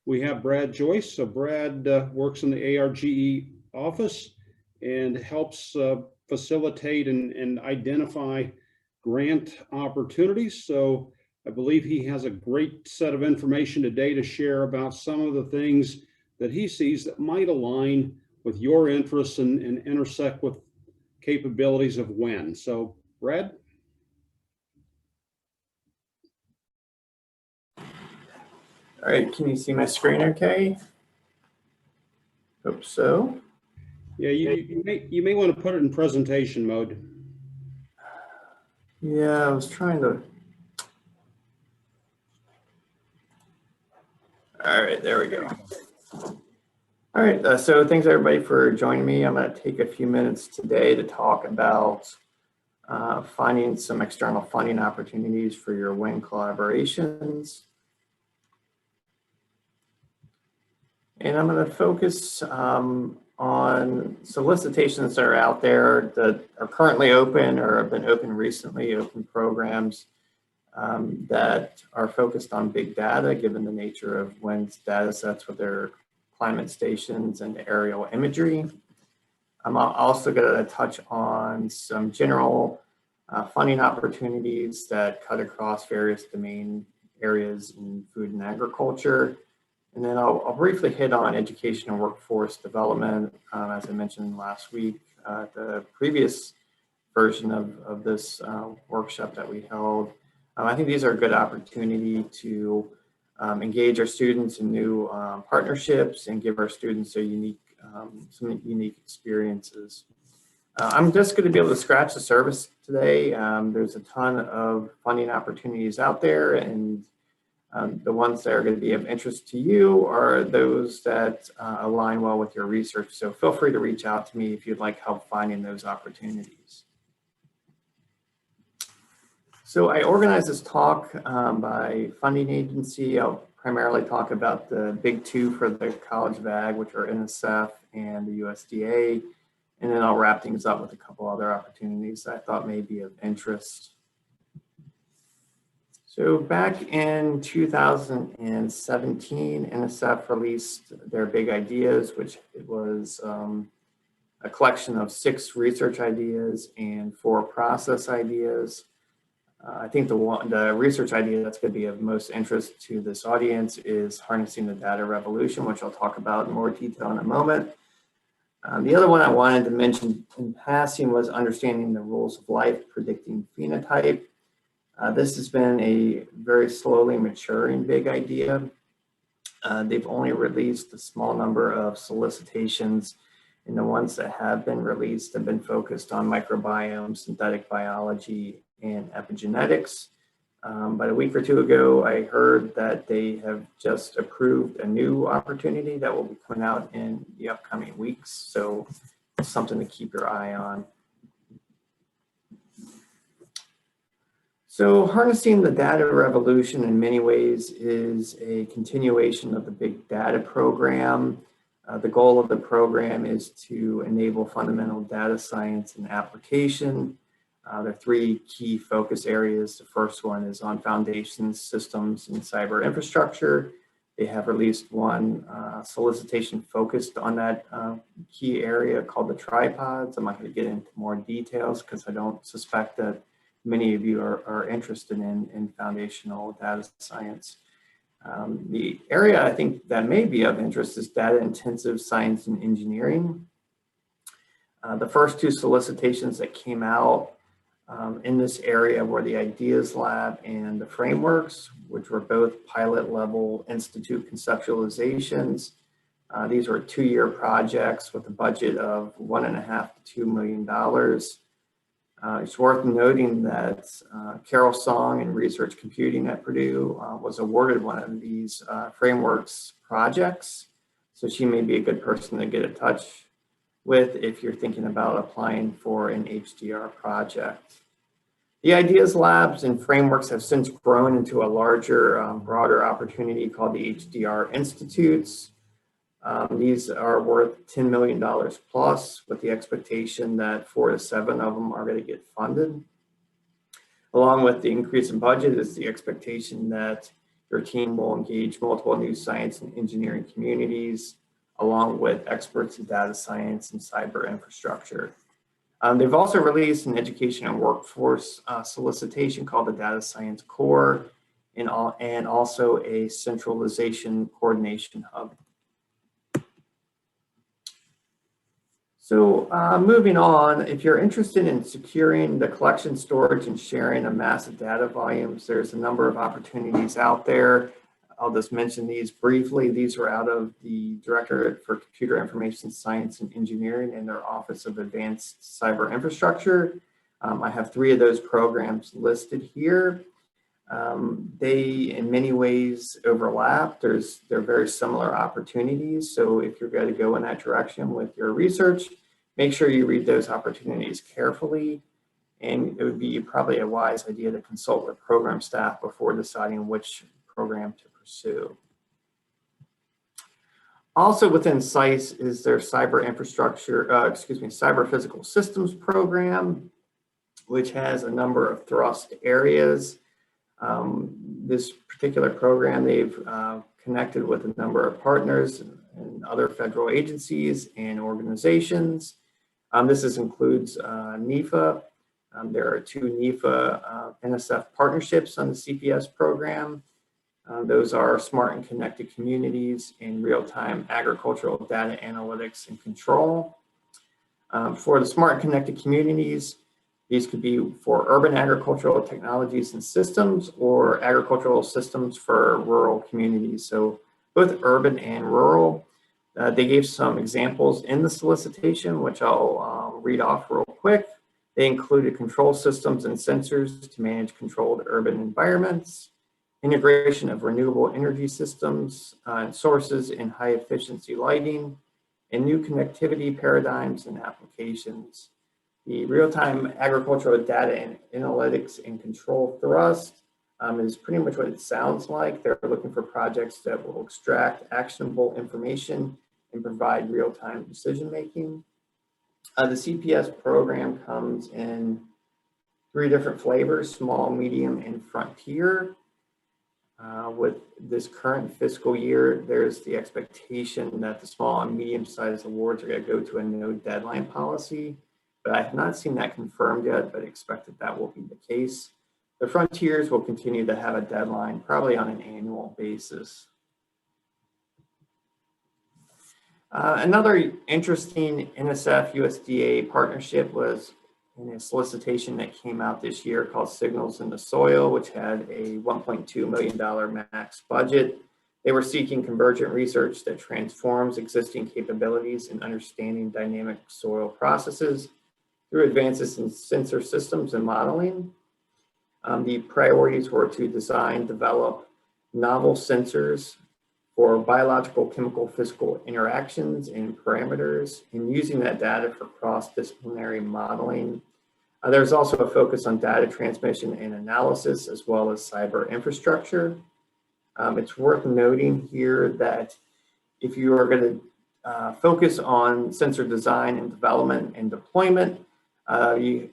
we have Brad Joyce. So Brad works in the ARGE office and helps facilitate and identify grant opportunities. So I believe he has a great set of information today to share about some of the things that he sees that might align with your interests and intersect with capabilities of WHIN. So Brad? All right, can you see my screen okay? Hope so. Yeah, you may want to put it in presentation mode. Yeah, I was trying to. All right, there we go. All right, so thanks everybody for joining me. I'm going to take a few minutes today to talk about finding some external funding opportunities for your WHIN collaborations. And I'm going to focus on solicitations that are out there that are currently open or have been open recently, open programs that are focused on big data, given the nature of WHIN's data sets with their climate stations and aerial imagery. I'm also going to touch on some general funding opportunities that cut across various domain areas in food and agriculture. And then I'll briefly hit on education and workforce development. As I mentioned last week, the previous version of this workshop that we held. I think these are a good opportunity to engage our students in new partnerships and give our students a some unique experiences. I'm just going to be able to scratch the surface today. There's a ton of funding opportunities out there, and the ones that are going to be of interest to you are those that align well with your research. So feel free to reach out to me if you'd like help finding those opportunities. So I organized this talk by funding agency. I'll primarily talk about the big two for the College of Ag, which are NSF and the USDA. And then I'll wrap things up with a couple other opportunities that I thought may be of interest. So back in 2017, NSF released their big ideas, which it was a collection of 6 research ideas and 4 process ideas. I think the research idea that's going to be of most interest to this audience is harnessing the data revolution, which I'll talk about in more detail in a moment. The other one I wanted to mention in passing was understanding the rules of life, predicting phenotype. This has been a very slowly maturing big idea. They've only released a small number of solicitations, and the ones that have been released have been focused on microbiome, synthetic biology, and epigenetics. But a week or two ago, I heard that they have just approved a new opportunity that will be coming out in the upcoming weeks. So it's something to keep your eye on. So harnessing the data revolution in many ways is a continuation of the big data program. The goal of the program is to enable fundamental data science and application. There are 3 key focus areas. The first one is on foundations, systems, and cyber infrastructure. They have released one solicitation focused on that key area called the tripods. I'm not going to get into more details because I don't suspect that many of you are interested in foundational data science. The area I think that may be of interest is data intensive science and engineering. The first 2 solicitations that came out in this area were the Ideas Lab and the Frameworks, which were both pilot level institute conceptualizations. These were 2-year projects with a budget of $1.5 to $2 million. It's worth noting that Carol Song in research computing at Purdue was awarded one of these frameworks projects. So she may be a good person to get in touch with if you're thinking about applying for an HDR project. The Ideas Labs and Frameworks have since grown into a larger, broader opportunity called the HDR Institutes. These are worth $10 million plus, with the expectation that 4 to 7 of them are going to get funded. Along with the increase in budget is the expectation that Your team will engage multiple new science and engineering communities, along with experts in data science and cyber infrastructure. They've also released an education and workforce solicitation called the Data Science Core, and also a centralization coordination hub. So moving on, if you're interested in securing the collection, storage, and sharing of massive data volumes, there's a number of opportunities out there. I'll just mention these briefly. These are out of the Directorate for Computer Information Science and Engineering and their Office of Advanced Cyber Infrastructure. I have 3 of those programs listed here. They, in many ways, overlap. They're very similar opportunities. So if you're going to go in that direction with your research, make sure you read those opportunities carefully. And it would be probably a wise idea to consult with program staff before deciding which program to pursue. Also within SICE is their cyber infrastructure, cyber physical systems program, which has a number of thrust areas. This particular program, they've connected with a number of partners and other federal agencies and organizations. This includes NEFA. There are 2 NEFA NSF partnerships on the CPS program. Those are smart and connected communities and real-time agricultural data analytics and control. For the smart and connected communities, these could be for urban agricultural technologies and systems or agricultural systems for rural communities. So both urban and rural. They gave some examples in the solicitation, which I'll read off real quick. They included control systems and sensors to manage controlled urban environments, integration of renewable energy systems and sources in high efficiency lighting, and new connectivity paradigms and applications. The real-time agricultural data and analytics and control thrust is pretty much what it sounds like. They're looking for projects that will extract actionable information and provide real-time decision-making. The CPS program comes in 3 different flavors: small, medium, and frontier. With this current fiscal year, there's the expectation that the small and medium-sized awards are going to go to a no deadline policy, but I have not seen that confirmed yet, but expect that that will be the case. The frontiers will continue to have a deadline, probably on an annual basis. Another interesting NSF USDA partnership was in a solicitation that came out this year called Signals in the Soil, which had a $1.2 million max budget. They were seeking convergent research that transforms existing capabilities in understanding dynamic soil processes through advances in sensor systems and modeling. The priorities were to design, develop novel sensors for biological, chemical, physical interactions and parameters, and using that data for cross-disciplinary modeling. There's also a focus on data transmission and analysis, as well as cyber infrastructure. It's worth noting here that if you are going to focus on sensor design and development and deployment, you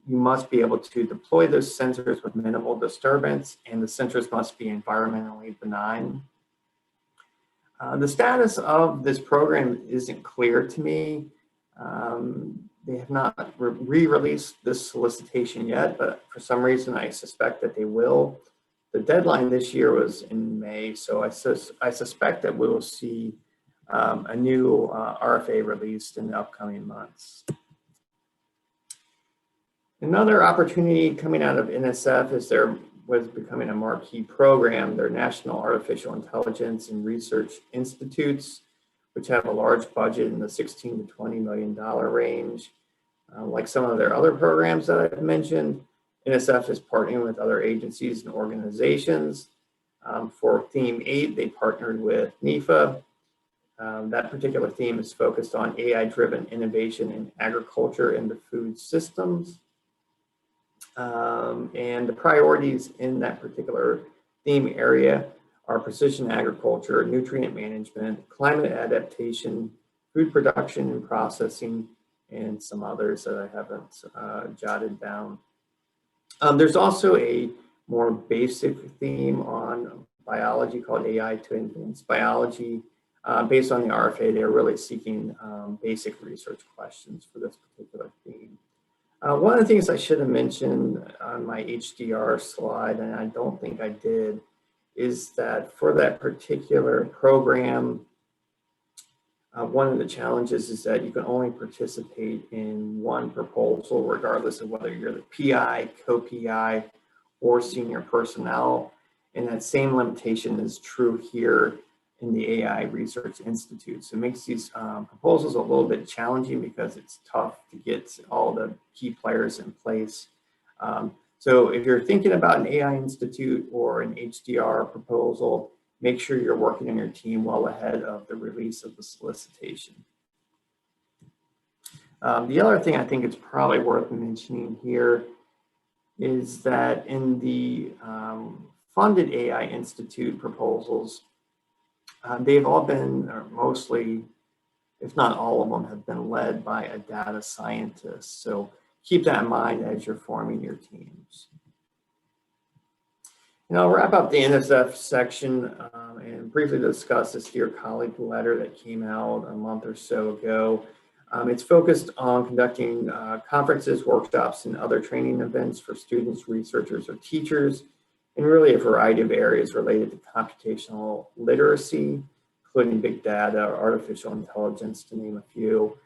must be able to deploy those sensors with minimal disturbance, and the sensors must be environmentally benign. The status of this program isn't clear to me. They have not re-released this solicitation yet, but for some reason I suspect that they will. The deadline this year was in May, so I suspect that we will see a new RFA released in the upcoming months. Another opportunity coming out of NSF is there was becoming a marquee program, their National Artificial Intelligence and Research Institutes, which have a large budget in the $16 to $20 million range. Like some of their other programs that I've mentioned, NSF is partnering with other agencies and organizations. For Theme 8, they partnered with NEFA. That particular theme is focused on AI-driven innovation in agriculture and the food systems. And the priorities in that particular theme area are precision agriculture, nutrient management, climate adaptation, food production and processing, and some others that I haven't jotted down. There's also a more basic theme on biology called AI to Advanced Biology. Based on the RFA, they're really seeking basic research questions for this particular theme. One of the things I should have mentioned on my HDR slide, and I don't think I did, is that for that particular program, one of the challenges is that you can only participate in one proposal, regardless of whether you're the PI, co-PI, or senior personnel. And that same limitation is true here in the AI Research Institute. So it makes these proposals a little bit challenging because it's tough to get all the key players in place. So if you're thinking about an AI Institute or an HDR proposal, make sure you're working on your team well ahead of the release of the solicitation. The other thing I think it's probably worth mentioning here is that in the funded AI Institute proposals, they've all been, or mostly, if not all of them, have been led by a data scientist. So keep that in mind as you're forming your teams. And I'll wrap up the NSF section and briefly discuss this Dear Colleague letter that came out a month or so ago. It's focused on conducting conferences, workshops, and other training events for students, researchers, or teachers, and really a variety of areas related to computational literacy, including big data, artificial intelligence, to name a few.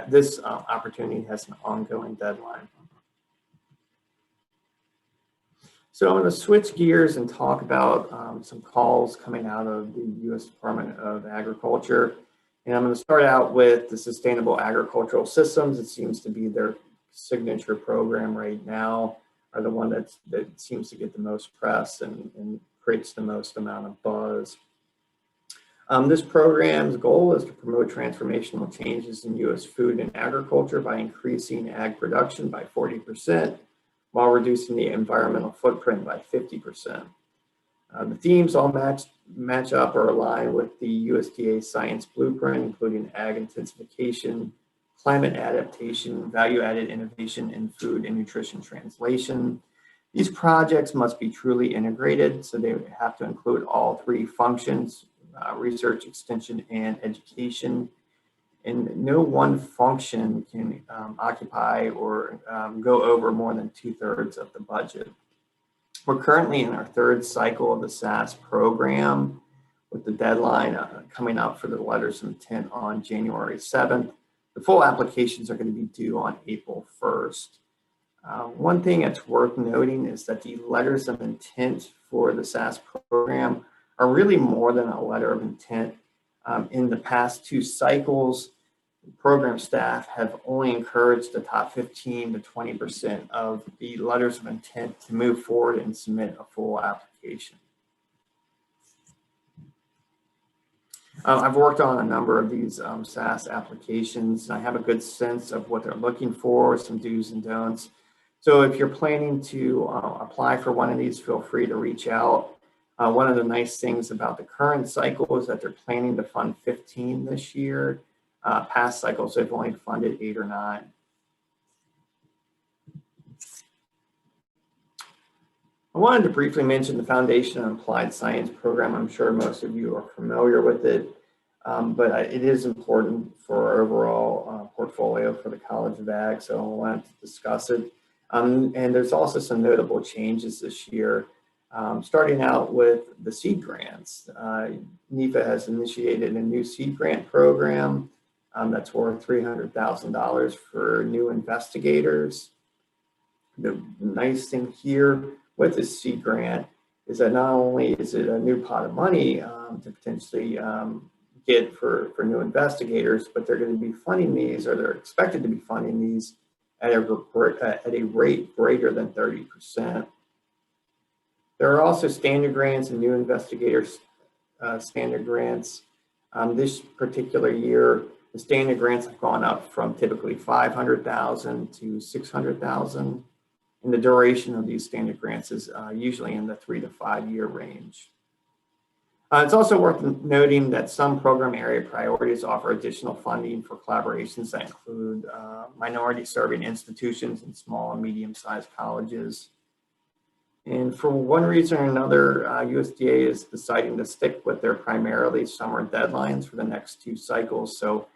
This opportunity has an ongoing deadline. So I'm going to switch gears and talk about some calls coming out of the U.S. Department of Agriculture. And I'm going to start out with the Sustainable Agricultural Systems. It seems to be their signature program right now, or the one that seems to get the most press and creates the most amount of buzz. This program's goal is to promote transformational changes in U.S. food and agriculture by increasing ag production by 40%, while reducing the environmental footprint by 50%. The themes all match up or align with the USDA science blueprint, including ag intensification, climate adaptation, value-added innovation in food and nutrition translation. These projects must be truly integrated, so they have to include all three functions, research, extension, and education. And no one function can occupy or go over more than 2/3 of the budget. We're currently in our third cycle of the SAS program, with the deadline coming up for the letters of intent on January 7th. The full applications are going to be due on April 1st. One thing that's worth noting is that the letters of intent for the SAS program are really more than a letter of intent. In the past two cycles, program staff have only encouraged the top 15 to 20% of the letters of intent to move forward and submit a full application. I've worked on a number of these SAS applications, and I have a good sense of what they're looking for, some do's and don'ts. So if you're planning to apply for one of these, feel free to reach out. One of the nice things about the current cycle is that they're planning to fund 15 this year. Past cycles, they've only funded 8 or 9. I wanted to briefly mention the Foundation on Applied Science program. I'm sure most of you are familiar with it, but it is important for our overall portfolio for the College of Ag, so I wanted to discuss it. And there's also some notable changes this year. Starting out with the seed grants. NEFA has initiated a new seed grant program that's worth $300,000 for new investigators. The nice thing here with this seed grant is that not only is it a new pot of money to potentially get for new investigators, but they're going to be funding these, or they're expected to be funding these at a rate greater than 30%. There are also standard grants and new investigators standard grants. This particular year, the standard grants have gone up from typically $500,000 to $600,000, and the duration of these standard grants is usually in the 3 to 5 year range. It's also worth noting that some program area priorities offer additional funding for collaborations that include minority serving institutions and small and medium-sized colleges. And for one reason or another, USDA is deciding to stick with their primarily summer deadlines for the next 2 cycles. So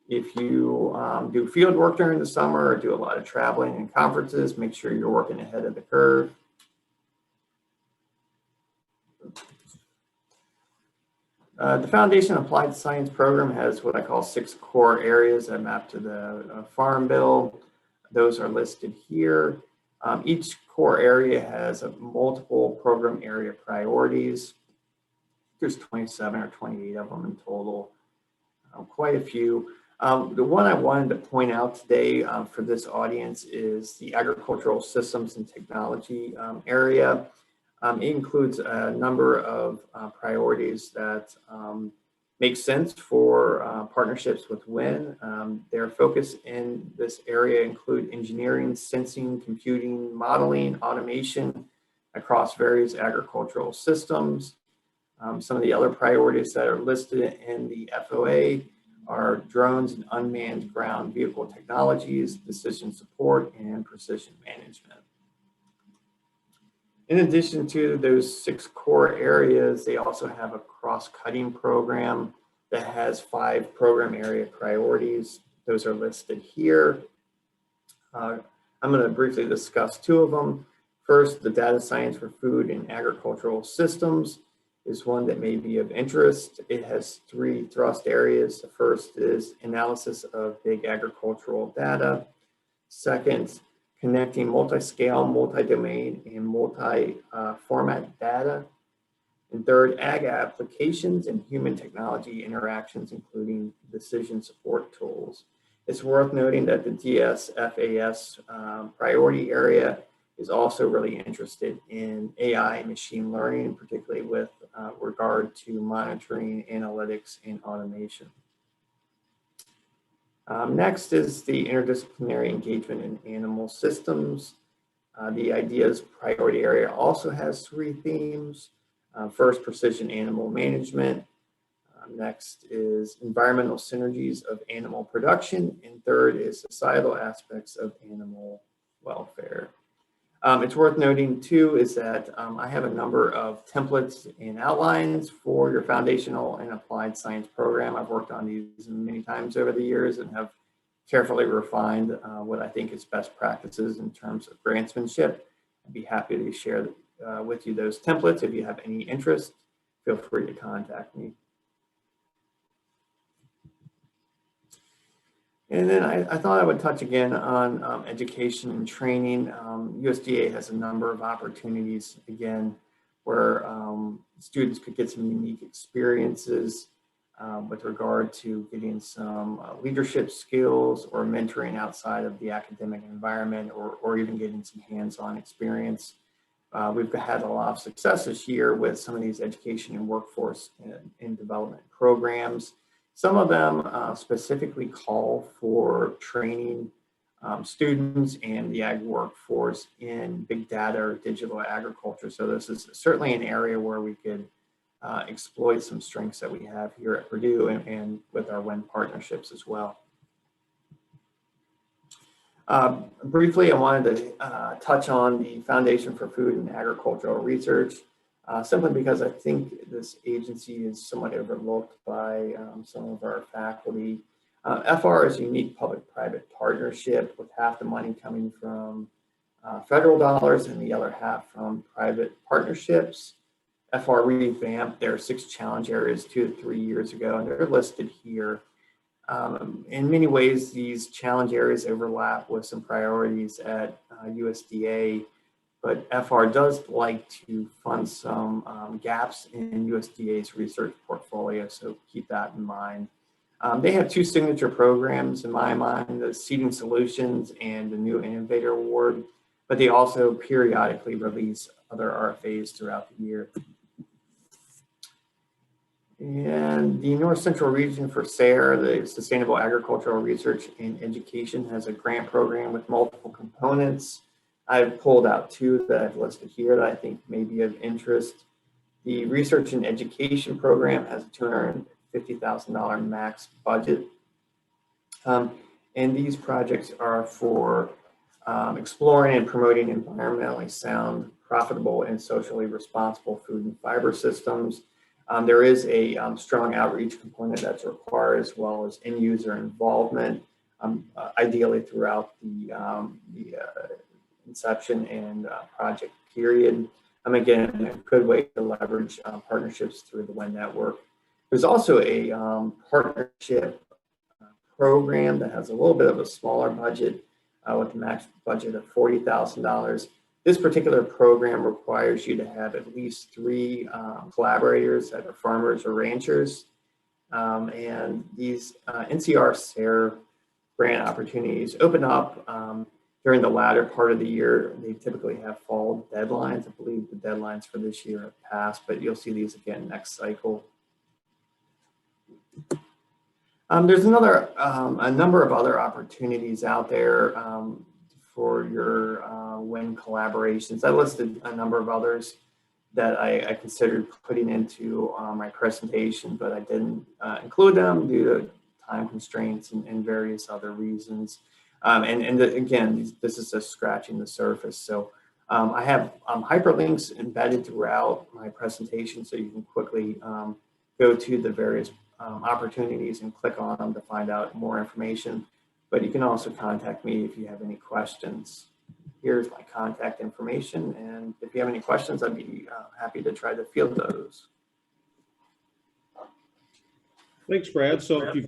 if you do field work during the summer or do a lot of traveling and conferences, make sure you're working ahead of the curve. The Foundation Applied Science program has what I call 6 core areas that map to the Farm Bill. Those are listed here. Each core area has multiple program area priorities. There's 27 or 28 of them in total, quite a few. The one I wanted to point out today for this audience is the agricultural systems and technology area. It includes a number of priorities that make sense for partnerships with WHIN. Their focus in this area include engineering, sensing, computing, modeling, automation across various agricultural systems. Some of the other priorities that are listed in the FOA are drones and unmanned ground vehicle technologies, decision support, and precision management. In addition to those 6 core areas, they also have a cross-cutting program that has 5 program area priorities. Those are listed here. I'm going to briefly discuss 2 of them. First, the data science for food and agricultural systems is one that may be of interest. It has 3 thrust areas. The first is analysis of big agricultural data. Second, connecting multi-scale, multi-domain, and multi-format data. And third, ag applications and human technology interactions, including decision support tools. It's worth noting that the DSFAS priority area is also really interested in AI and machine learning, particularly with regard to monitoring, analytics, and automation. Next is the interdisciplinary engagement in animal systems. The IDEA's priority area also has 3 themes. First, precision animal management. Next is environmental synergies of animal production. And third is societal aspects of animal welfare. It's worth noting too is that I have a number of templates and outlines for your foundational and applied science program. I've worked on these many times over the years and have carefully refined what I think is best practices in terms of grantsmanship. I'd be happy to share with you those templates. If you have any interest, feel free to contact me. And then I thought I would touch again on education and training. USDA has a number of opportunities, again, where students could get some unique experiences with regard to getting some leadership skills or mentoring outside of the academic environment, or even getting some hands-on experience. We've had a lot of success this year with some of these education and workforce and development programs. Some of them specifically call for training students and the ag workforce in big data or digital agriculture. So this is certainly an area where we could exploit some strengths that we have here at Purdue and with our WHIN partnerships as well. Briefly, I wanted to touch on the Foundation for Food and Agricultural Research. Simply because I think this agency is somewhat overlooked by some of our faculty. FR is a unique public-private partnership with half the money coming from federal dollars and the other half from private partnerships. FR revamped their 6 challenge areas 2 to 3 years ago, and they're listed here. In many ways, these challenge areas overlap with some priorities at USDA. But FR does like to fund some gaps in USDA's research portfolio, so keep that in mind. They have 2 signature programs in my mind, the Seeding Solutions and the New Innovator Award, but they also periodically release other RFAs throughout the year. And the North Central region for SARE, the Sustainable Agricultural Research and Education, has a grant program with multiple components. I've pulled out 2 that I've listed here that I think may be of interest. The Research and Education program has a $250,000 max budget. And these projects are for exploring and promoting environmentally sound profitable and socially responsible food and fiber systems. There is a strong outreach component that's required, as well as end user involvement, ideally throughout the inception and project period. Again, a good way to leverage partnerships through the WHIN network. There's also a partnership program that has a little bit of a smaller budget with a max budget of $40,000. This particular program requires you to have at least 3 collaborators that are farmers or ranchers. And these NCR SARE grant opportunities open up during the latter part of the year. They typically have fall deadlines. I believe the deadlines for this year have passed, but you'll see these again next cycle. There's a number of other opportunities out there for your WHIN collaborations. I listed a number of others that I considered putting into my presentation, but I didn't include them due to time constraints and various other reasons. Again, this is just scratching the surface. So I have hyperlinks embedded throughout my presentation, so you can quickly go to the various opportunities and click on them to find out more information. But you can also contact me if you have any questions. Here's my contact information, and if you have any questions, I'd be happy to try to field those. Thanks, Brad. So if you've